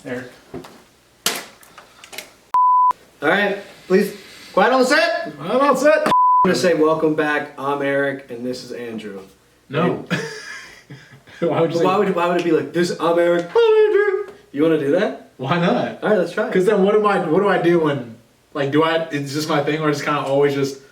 Eric. All right, please, quiet on set. I'm all set. I'm going to say welcome back. I'm Eric, and this is Andrew. No. Why would it be like this? I'm Eric. I'm Andrew. You want to do that? Why not? All right, let's try it. Because then what do I do when, like, it's just my thing, or just kind of always just,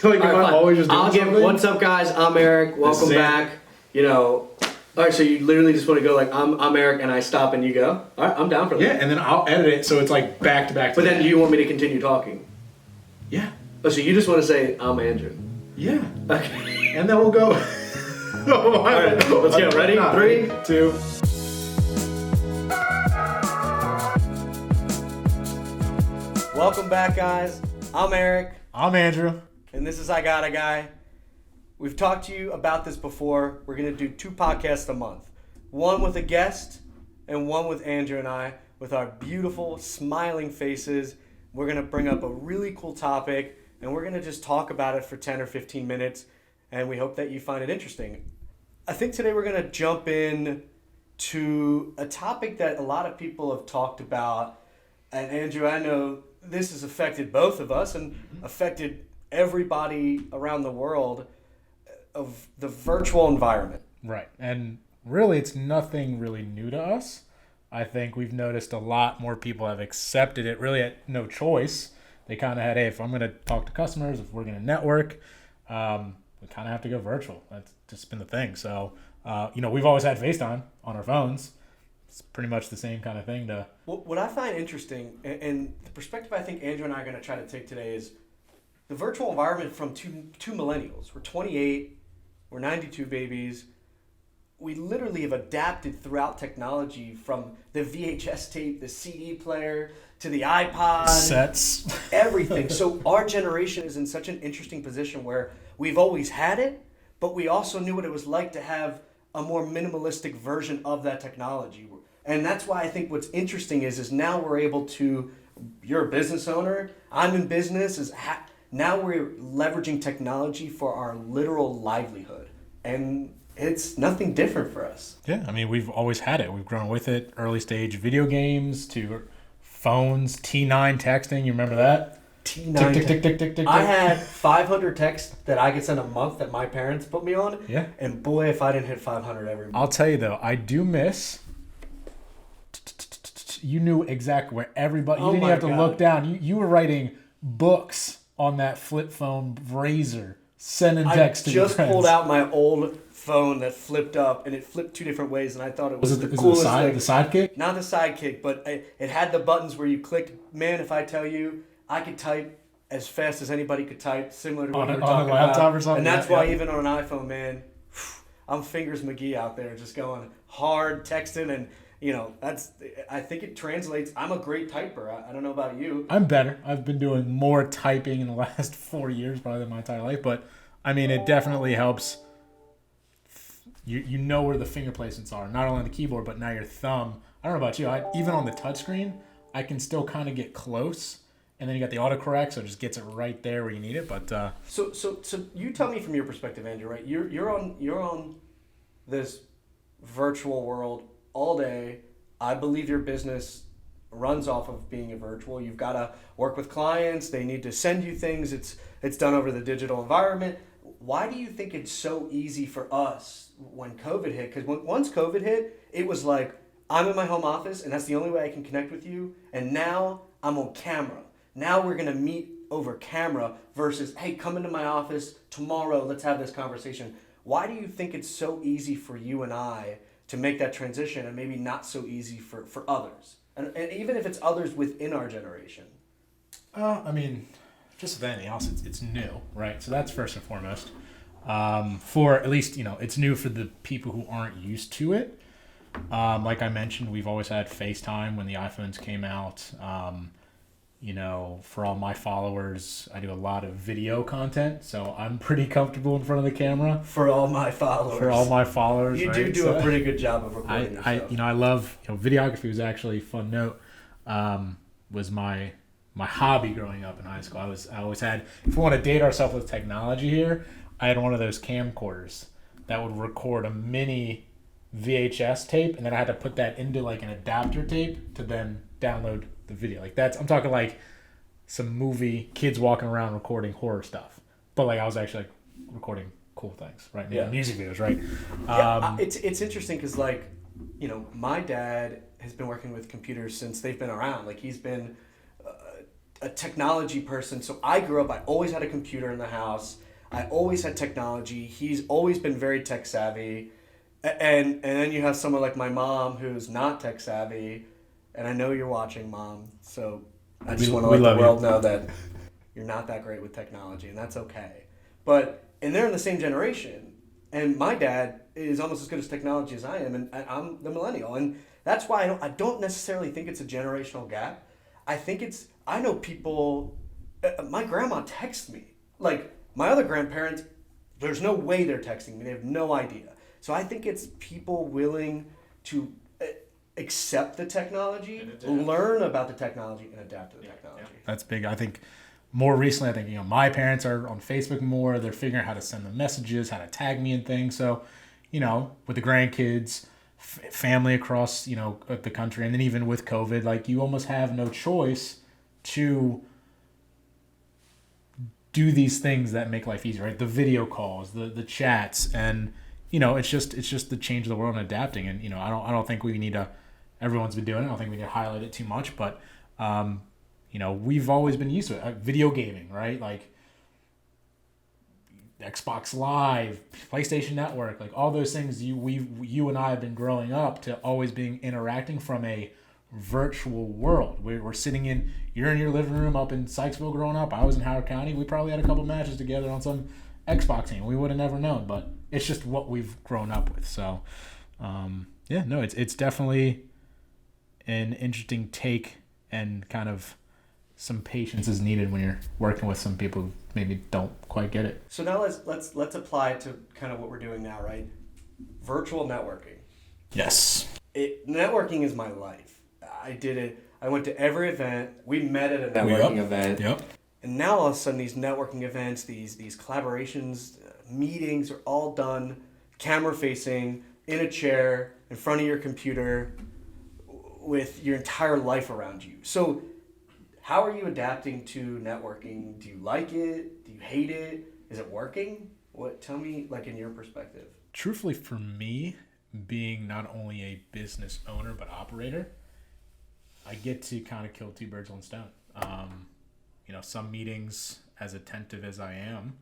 like, All right, I'm always just doing I'll give something? what's up, guys. I'm Eric. Welcome back. You know, all right, so you literally just want to go like, I'm Eric, and I stop and you go? All right, I'm down for that. Yeah, and then I'll edit it so it's like back to back. But then you want me to continue talking? Yeah. Oh, so you just want to say, I'm Andrew? Yeah. Okay. And then we'll go. All right, let's get ready. 3, 2. Welcome back, guys. I'm Eric. I'm Andrew. And this is I Got a Guy. We've talked to you about this before. We're going to do 2 podcasts a month. One with a guest and one with Andrew and I with our beautiful, smiling faces. We're going to bring up a really cool topic and we're going to just talk about it for 10 or 15 minutes. And we hope that you find it interesting. I think today we're going to jump in to a topic that a lot of people have talked about. And Andrew, I know this has affected both of us and affected everybody around the world, of the virtual environment. Right. And really, it's nothing really new to us. I think we've noticed a lot more people have accepted it really at no choice. They kind of had, hey, if I'm going to talk to customers, if we're going to network, we kind of have to go virtual. That's just been the thing. So, we've always had FaceTime on our phones. It's pretty much the same kind of thing. What I find interesting, and the perspective I think Andrew and I are going to try to take today is the virtual environment from two millennials. We're 28. We're 92 babies. We literally have adapted throughout technology from the VHS tape, the CD player, to the iPod. Sets. Everything. So our generation is in such an interesting position where we've always had it, but we also knew what it was like to have a more minimalistic version of that technology. And that's why I think what's interesting is now we're able to, you're a business owner, I'm in business, now we're leveraging technology for our literal livelihood. And it's nothing different for us. Yeah, I mean, we've always had it. We've grown with it. Early stage video games to phones, T9 texting. You remember that? T9. Tick, tick, tick, tick, tick, I tick. had 500 texts that I could send a month that my parents put me on. Yeah. And boy, if I didn't hit 500 every month. I'll tell you, though, I do miss... You knew exactly where everybody... You didn't even have to look down. You were writing books on that flip phone Razor, sending text to your friends. I just pulled out my old phone that flipped up, and it flipped 2 different ways, and I thought it was the coolest thing. The sidekick? Not the sidekick, but it had the buttons where you clicked. Man, if I tell you, I could type as fast as anybody could type, similar to what we were talking about. On a laptop or something? And that's why even on an iPhone, man, I'm Fingers McGee out there just going hard, texting, and I think it translates. I'm a great typer. I don't know about you. I'm better. I've been doing more typing in the last 4 years probably than my entire life. But, I mean, it definitely helps. You know where the finger placements are. Not only on the keyboard, but now your thumb. I don't know about you. Even on the touchscreen, I can still kind of get close. And then you got the autocorrect, so it just gets it right there where you need it. But So you tell me from your perspective, Andrew, right? You're on this virtual world all day. I believe your business runs off of being a virtual. You've got to work with clients. They need to send you things. It's done over the digital environment. Why do you think it's so easy for us when COVID hit? Because once COVID hit, it was like, I'm in my home office and that's the only way I can connect with you. And now I'm on camera. Now we're going to meet over camera versus, hey, come into my office tomorrow. Let's have this conversation. Why do you think it's so easy for you and I to make that transition and maybe not so easy for others? And even if it's others within our generation. I mean, just with anything else, it's new, right? So that's first and foremost. For at least, it's new for the people who aren't used to it. Like I mentioned, we've always had FaceTime when the iPhones came out. For all my followers, I do a lot of video content, so I'm pretty comfortable in front of the camera. For all my followers. You right? do a pretty good job of recording yourself. I love, videography was actually a fun note. Was my hobby growing up in high school. I always had, if we want to date ourselves with technology here, I had one of those camcorders that would record a mini VHS tape, and then I had to put that into like an adapter tape to then download the video. Like I'm talking like some movie kids walking around recording horror stuff, but like I was actually like recording cool things, right? Yeah. Music videos, right? It's interesting because like, my dad has been working with computers since they've been around. Like he's been a technology person. So I grew up, I always had a computer in the house. I always had technology. He's always been very tech savvy. And then you have someone like my mom who's not tech savvy. And I know you're watching, Mom. So I just want to let the world know that you're not that great with technology, and that's okay. And they're in the same generation. And my dad is almost as good as technology as I am, and I'm the millennial. And that's why I don't necessarily think it's a generational gap. I know people, my grandma texts me. Like, my other grandparents, there's no way they're texting me. They have no idea. So I think it's people willing to accept the technology, learn about the technology, and adapt to the technology. Yeah. That's big. I think more recently, my parents are on Facebook more. They're figuring out how to send them messages, how to tag me and things. So, with the grandkids, family across, the country, and then even with COVID, like you almost have no choice to do these things that make life easier, right? The video calls, the chats, and it's just the change of the world and adapting. And I don't think we need to. Everyone's been doing it. I don't think we need to highlight it too much, but we've always been used to it. Video gaming, right? Like Xbox Live, PlayStation Network, like all those things. You and I have been growing up to always being interacting from a virtual world. We're sitting you're in your living room up in Sykesville growing up. I was in Howard County. We probably had a couple matches together on some Xbox team. We would have never known, but it's just what we've grown up with. So, it's definitely an interesting take, and kind of some patience is needed when you're working with some people who maybe don't quite get it. So now let's apply it to kind of what we're doing now, right? Virtual networking. Yes. Networking is my life. I did it. I went to every event. We met at a networking event. Yep. And now all of a sudden these networking events, these collaborations, meetings are all done camera facing, in a chair, in front of your computer, with your entire life around you. So how are you adapting to networking? Do you like it? Do you hate it? Is it working? Tell me, like, in your perspective. Truthfully, for me, being not only a business owner but operator, I get to kind of kill two birds with one stone. Some meetings, as attentive as I am,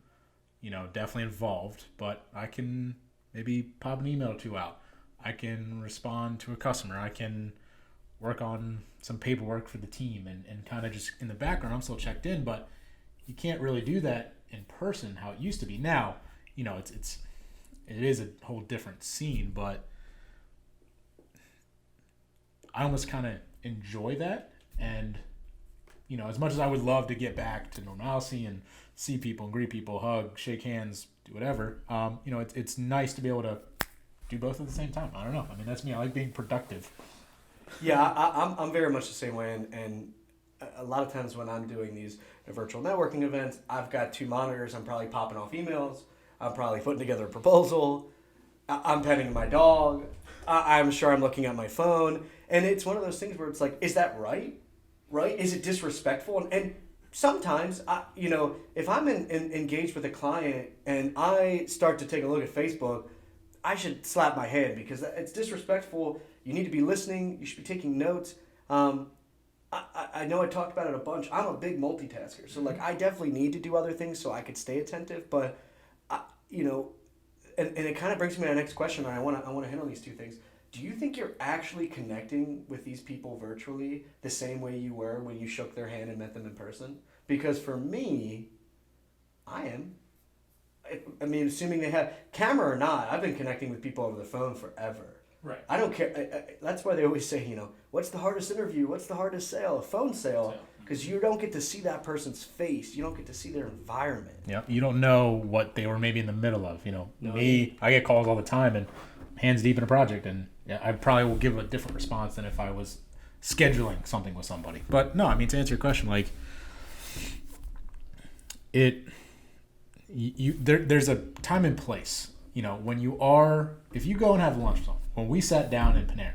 definitely involved, but I can maybe pop an email or two out. I can respond to a customer. I can work on some paperwork for the team, and kind of just in the background, I'm still checked in, but you can't really do that in person how it used to be. Now, it is a whole different scene, but I almost kind of enjoy that. And, as much as I would love to get back to normalcy and see people and greet people, hug, shake hands, do whatever, it's nice to be able to do both at the same time. I don't know. I mean, that's me. I like being productive. Yeah, I'm very much the same way, and a lot of times when I'm doing these virtual networking events, I've got two monitors. I'm probably popping off emails. I'm probably putting together a proposal. I'm petting my dog. I'm sure I'm looking at my phone, and it's one of those things where it's like, is that right? Right? Is it disrespectful? And sometimes, if I'm engaged with a client and I start to take a look at Facebook, I should slap my hand because it's disrespectful. You need to be listening. You should be taking notes. I know I talked about it a bunch. I'm a big multitasker. So, I definitely need to do other things so I could stay attentive. But, and it kind of brings me to my next question. And I want to hit on these two things. Do you think you're actually connecting with these people virtually the same way you were when you shook their hand and met them in person? Because for me, I am. I mean, assuming they have camera or not, I've been connecting with people over the phone forever. Right. I don't care. That's why they always say, what's the hardest interview? What's the hardest sale? A phone sale. Because you don't get to see that person's face. You don't get to see their environment. Yeah. You don't know what they were maybe in the middle of. I get calls all the time and hands deep in a project, and I probably will give a different response than if I was scheduling something with somebody. But no, I mean, to answer your question, there's a time and place. if you go and have lunch with someone, when we sat down in Panera,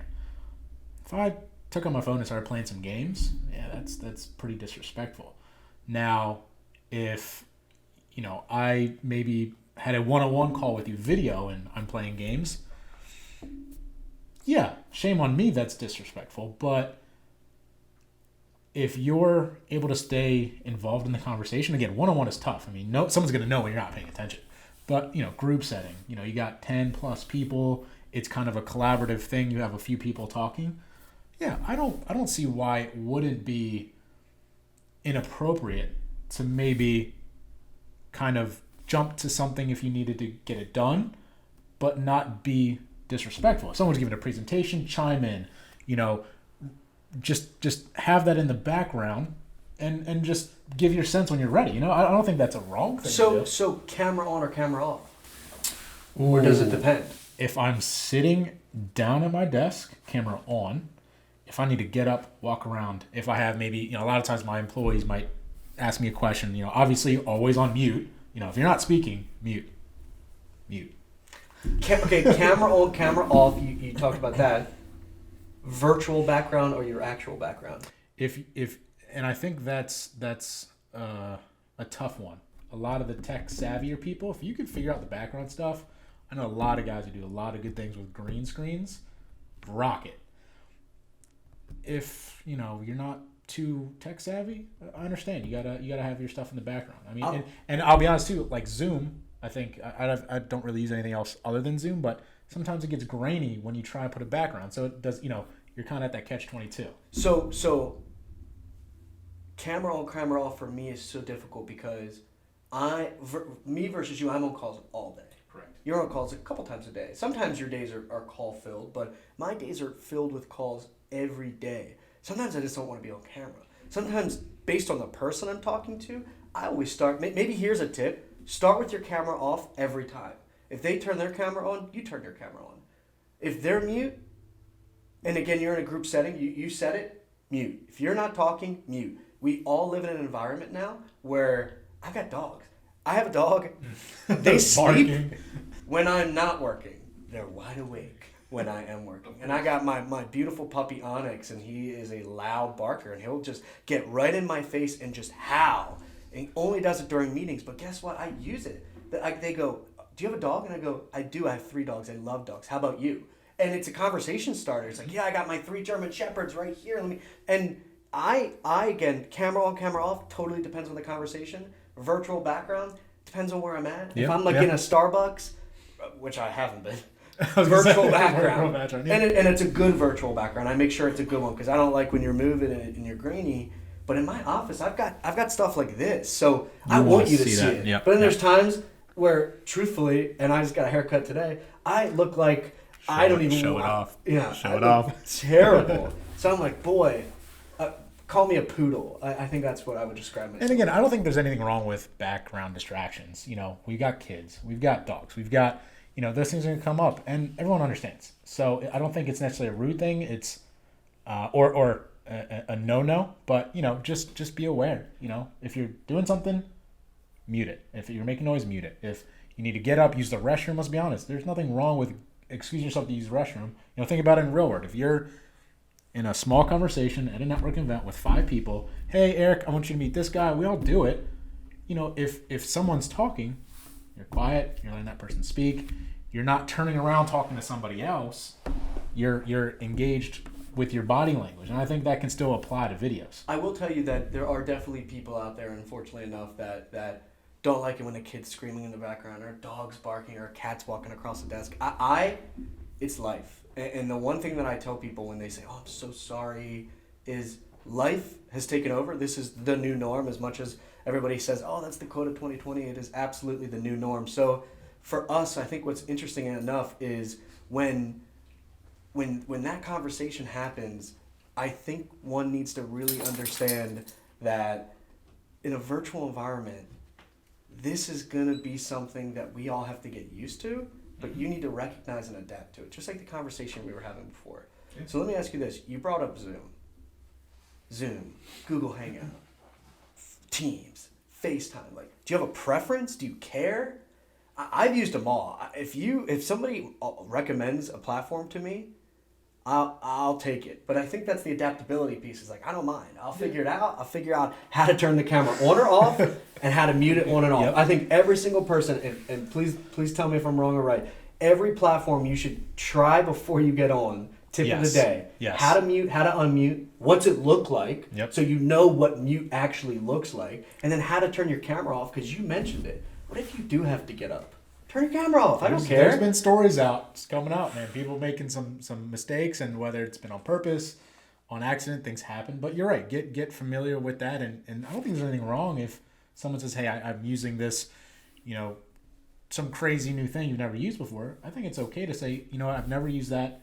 if I took on my phone and started playing some games, yeah, that's pretty disrespectful. Now, if I maybe had a one-on-one call with you video and I'm playing games, yeah, shame on me, that's disrespectful. But if you're able to stay involved in the conversation, again, one-on-one is tough. I mean, someone's going to know when you're not paying attention. But, group setting, you got 10 plus people. It's kind of a collaborative thing. You have a few people talking. Yeah, I don't see why it wouldn't be inappropriate to maybe kind of jump to something if you needed to get it done, but not be disrespectful. If someone's giving a presentation, chime in, just have that in the background and just give your sense when you're ready. I don't think that's a wrong thing to do. So camera on or camera off? Ooh. Or does it depend? If I'm sitting down at my desk, camera on. If I need to get up, walk around, if I have maybe, a lot of times my employees might ask me a question, obviously always on mute. If you're not speaking, mute. Okay, camera on, camera off. You talked about that. Virtual background or your actual background? And I think that's a tough one. A lot of the tech savvier people, if you could figure out the background stuff, I know a lot of guys who do a lot of good things with green screens. Rock it. If you're not too tech savvy, I understand. You gotta have your stuff in the background. I mean, and I'll be honest too. Like Zoom, I think I don't really use anything else other than Zoom, but sometimes it gets grainy when you try to put a background. So it does. You're kind of at that catch-22. So camera on, camera off for me is so difficult because me versus you, I'm on calls all day. Correct. You're on calls a couple times a day. Sometimes your days are call filled, but my days are filled with calls every day. Sometimes I just don't want to be on camera. Sometimes, based on the person I'm talking to, I always start. Maybe here's a tip: start with your camera off every time. If they turn their camera on, you turn your camera on. If they're mute, and again you're in a group setting, you set it, mute. If you're not talking, mute. We all live in an environment now where I've got dogs. I have a dog. They sleep when I'm not working. They're wide awake when I am working. And I got my beautiful puppy Onyx, and he is a loud barker, and he'll just get right in my face and just howl. And he only does it during meetings, but guess what? I use it. They go, do you have a dog? And I go, I do. I have 3 dogs. I love dogs. How about you? And it's a conversation starter. It's like, yeah, I got my 3 German Shepherds right here. And I again, camera on, camera off, totally depends on the conversation. Virtual background, depends on where I'm at. If I'm in a Starbucks, which I haven't been, virtual background. And it's a good virtual background. I make sure it's a good one because I don't like when you're moving and you're grainy. But in my office, I've got stuff like this, so I want you to see it. Yep. But then there's times where, truthfully, and I just got a haircut today, I look like I don't even show it off. Yeah, show it off. Terrible. So I'm like, boy, call me a poodle. I think that's what I would describe myself. And again, I don't think there's anything wrong with background distractions. We've got kids, we've got dogs, we've got those things are gonna come up, and everyone understands. So I don't think it's necessarily a rude thing. It's or a no, but just be aware. If you're doing something, mute it. If you're making noise, mute it. If you need to get up, use the restroom. Let's be honest. There's nothing wrong with excusing yourself to use the restroom. Think about it in real world. If you're in a small conversation at a networking event with 5 people, hey Eric, I want you to meet this guy. We all do it. If someone's talking, you're quiet. You're letting that person speak. You're not turning around talking to somebody else. You're engaged with your body language, and I think that can still apply to videos. I will tell you that there are definitely people out there, unfortunately enough, that don't like it when a kid's screaming in the background, or dogs barking, or cats walking across the desk. It's life. And the one thing that I tell people when they say, oh, I'm so sorry, is life has taken over. This is the new norm. As much as everybody says, oh, that's the code of 2020, it is absolutely the new norm. So for us, I think what's interesting enough is when that conversation happens, I think one needs to really understand that in a virtual environment, this is going to be something that we all have to get used to, but you need to recognize and adapt to it, just like the conversation we were having before. Yeah. So let me ask you this. You brought up Zoom, Google Hangout, Teams, FaceTime. Do you have a preference? Do you care? I've used them all. If somebody recommends a platform to me, I'll take it. But I think that's the adaptability piece. Is like, I don't mind. I'll figure it out. I'll figure out how to turn the camera on or off and how to mute it on and off. Yep. I think every single person, and please tell me if I'm wrong or right, every platform you should try before you get on. Tip of the day. Yes. How to mute, how to unmute, what's it look like, Yep. so you know what mute actually looks like, and then how to turn your camera off, because you mentioned it. What if you do have to get up? Turn your camera off. I don't care. There's been stories out, it's coming out, man. People making some mistakes, and whether it's been on purpose, on accident, things happen. But you're right. Get familiar with that, and I don't think there's anything wrong if someone says, "Hey, I'm using this, some crazy new thing you've never used before." I think it's okay to say, "You know what? I've never used that."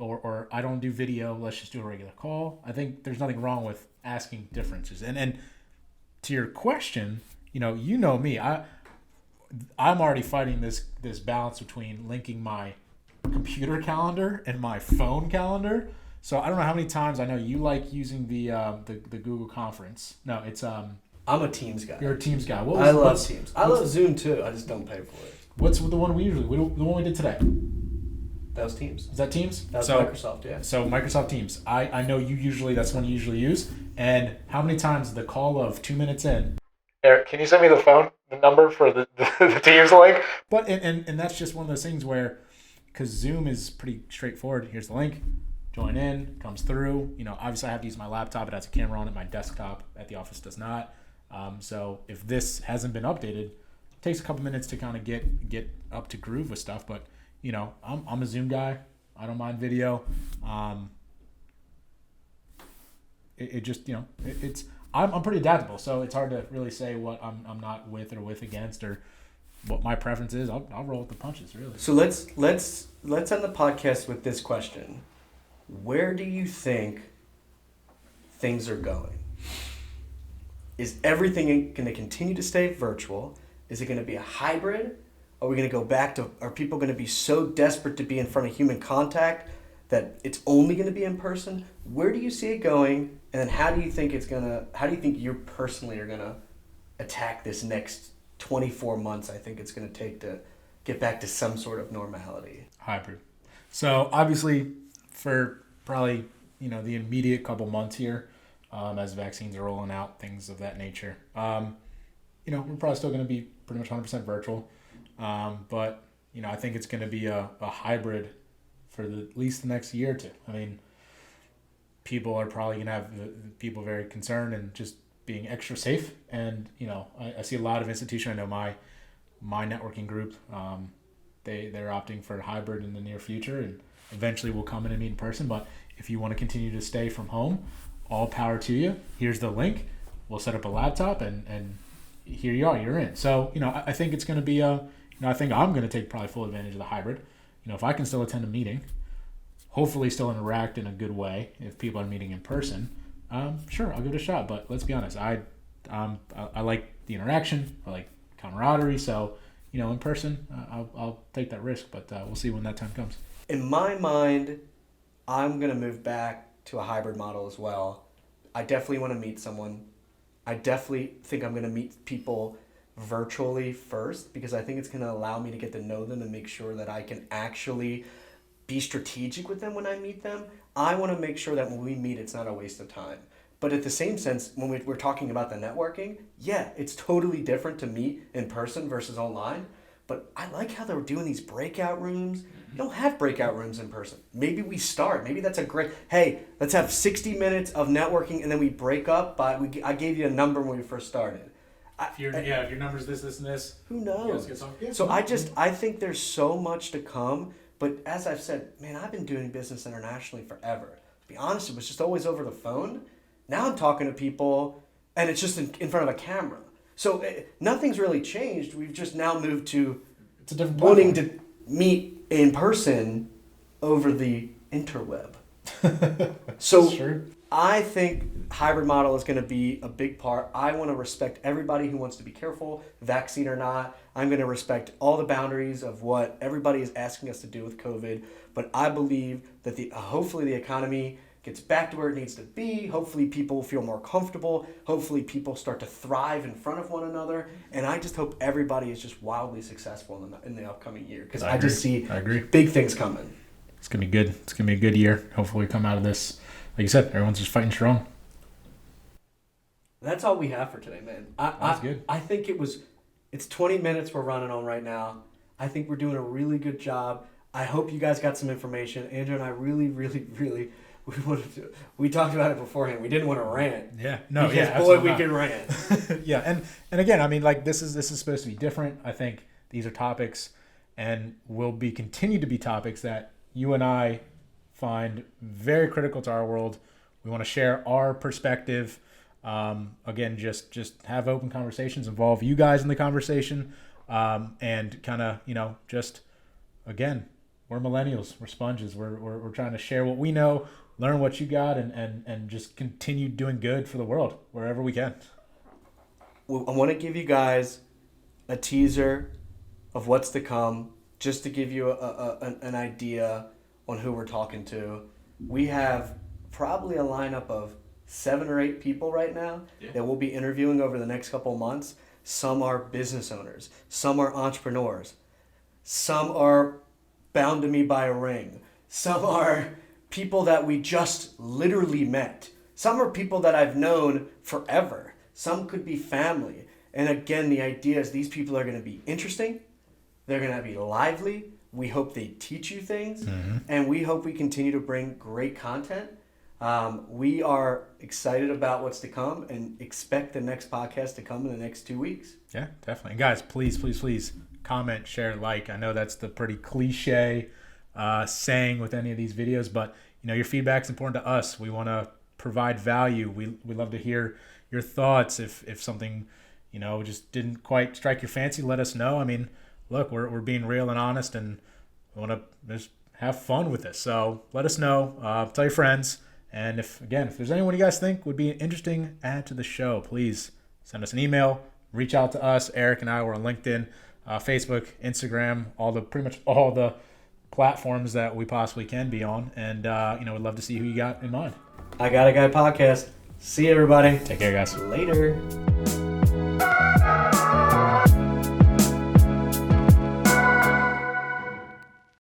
Or I don't do video, let's just do a regular call. I think there's nothing wrong with asking differences. And to your question, you know me. I'm already fighting this balance between linking my computer calendar and my phone calendar. So I don't know how many times, I know you like using the Google Conference. No, it's I'm a Teams guy. You're a Teams guy. I love Teams. I love Zoom too. I just don't pay for it. What's the one the one we did today? That was Teams. Is that Teams? That was Microsoft, yeah. So Microsoft Teams. I know that's one you usually use. And how many times the call of 2 minutes in, Eric, can you send me the number for the Teams link? But and that's just one of those things where, because Zoom is pretty straightforward. Here's the link. Join in, comes through. Obviously I have to use my laptop. It has a camera on it. My desktop at the office does not. So if this hasn't been updated, it takes a couple minutes to kind of get up to groove with stuff. But I'm a Zoom guy. I don't mind video. It just it's I'm pretty adaptable, so it's hard to really say what I'm not with or with against, or what my preference is. I'll roll with the punches, really. So let's end the podcast with this question: where do you think things are going? Is everything going to continue to stay virtual? Is it going to be a hybrid? Are we going to go back to, are people going to be so desperate to be in front of human contact that it's only going to be in person? Where do you see it going? And then how do you think you personally are going to attack this next 24 months I think it's going to take to get back to some sort of normality? Hybrid. So obviously for probably, the immediate couple months here, as vaccines are rolling out, things of that nature, we're probably still going to be pretty much 100% virtual. But I think it's going to be a hybrid for at least the next year or two. I mean, people are probably going to have people very concerned and just being extra safe. And, I see a lot of institutions. I know my networking group, they're opting for a hybrid in the near future, and eventually we'll come in and meet in person. But if you want to continue to stay from home, all power to you. Here's the link. We'll set up a laptop and here you are, you're in. So, I think it's going to be I think I'm going to take probably full advantage of the hybrid. If I can still attend a meeting, hopefully still interact in a good way if people are meeting in person, sure, I'll give it a shot. But let's be honest, I like the interaction. I like camaraderie. So, in person, I'll take that risk. But we'll see when that time comes. In my mind, I'm going to move back to a hybrid model as well. I definitely want to meet someone. I definitely think I'm going to meet people virtually first, because I think it's going to allow me to get to know them and make sure that I can actually be strategic with them when I meet them. I want to make sure that when we meet, it's not a waste of time. But at the same sense, when we're talking about the networking, yeah, it's totally different to meet in person versus online. But I like how they're doing these breakout rooms. You don't have breakout rooms in person. Maybe we start. Maybe that's a great, hey, let's have 60 minutes of networking and then we break up. I gave you a number when we first started. If your number's this, and this. Who knows? So I think there's so much to come. But as I've said, man, I've been doing business internationally forever. To be honest, it was just always over the phone. Now I'm talking to people, and it's just in front of a camera. So nothing's really changed. We've just now moved to it's a different wanting to meet in person over the interweb. So sure. I think hybrid model is going to be a big part. I want to respect everybody who wants to be careful, vaccine or not. I'm going to respect all the boundaries of what everybody is asking us to do with COVID. But I believe that hopefully the economy gets back to where it needs to be. Hopefully people feel more comfortable. Hopefully people start to thrive in front of one another. And I just hope everybody is just wildly successful in the upcoming year, because I just see big things coming. It's going to be good. It's going to be a good year. Hopefully we come out of this, like you said, everyone's just fighting strong. That's all we have for today, man. That's good. I think it's 20 minutes we're running on right now. I think we're doing a really good job. I hope you guys got some information. Andrew and I really, really, really, we talked about it beforehand. We didn't want to rant. Yeah, no, because, yeah, boy, we can rant. Yeah, and again, I mean, like this is supposed to be different. I think these are topics, and will continue to be topics that you and I find very critical to our world. We want to share our perspective. Again, just have open conversations, involve you guys in the conversation, and kind of, just, again, we're millennials, we're sponges, we're trying to share what we know, learn what you got, and just continue doing good for the world wherever we can. Well, I want to give you guys a teaser of what's to come, just to give you an idea on who we're talking to. We have probably a lineup of 7 or 8 people right now that we'll be interviewing over the next couple of months. Some are business owners, some are entrepreneurs, some are bound to me by a ring, some are people that we just literally met, some are people that I've known forever, some could be family. And again, the idea is these people are going to be interesting, they're going to be lively, we hope they teach you things, and we hope we continue to bring great content. We are excited about what's to come and expect the next podcast to come in the next 2 weeks. Yeah, definitely. And guys, please comment, share, like. I know that's the pretty cliche saying with any of these videos, but your feedback's important to us. We want to provide value. We love to hear your thoughts. If something just didn't quite strike your fancy, let us know. I mean, look, we're being real and honest, and we want to just have fun with this. So let us know. Tell your friends. And if there's anyone you guys think would be an interesting add to the show, please send us an email, reach out to us. Eric and I were on LinkedIn, Facebook, Instagram, pretty much all the platforms that we possibly can be on. And, we'd love to see who you got in mind. I Got a Guy podcast. See you, everybody. Take care, guys. Later.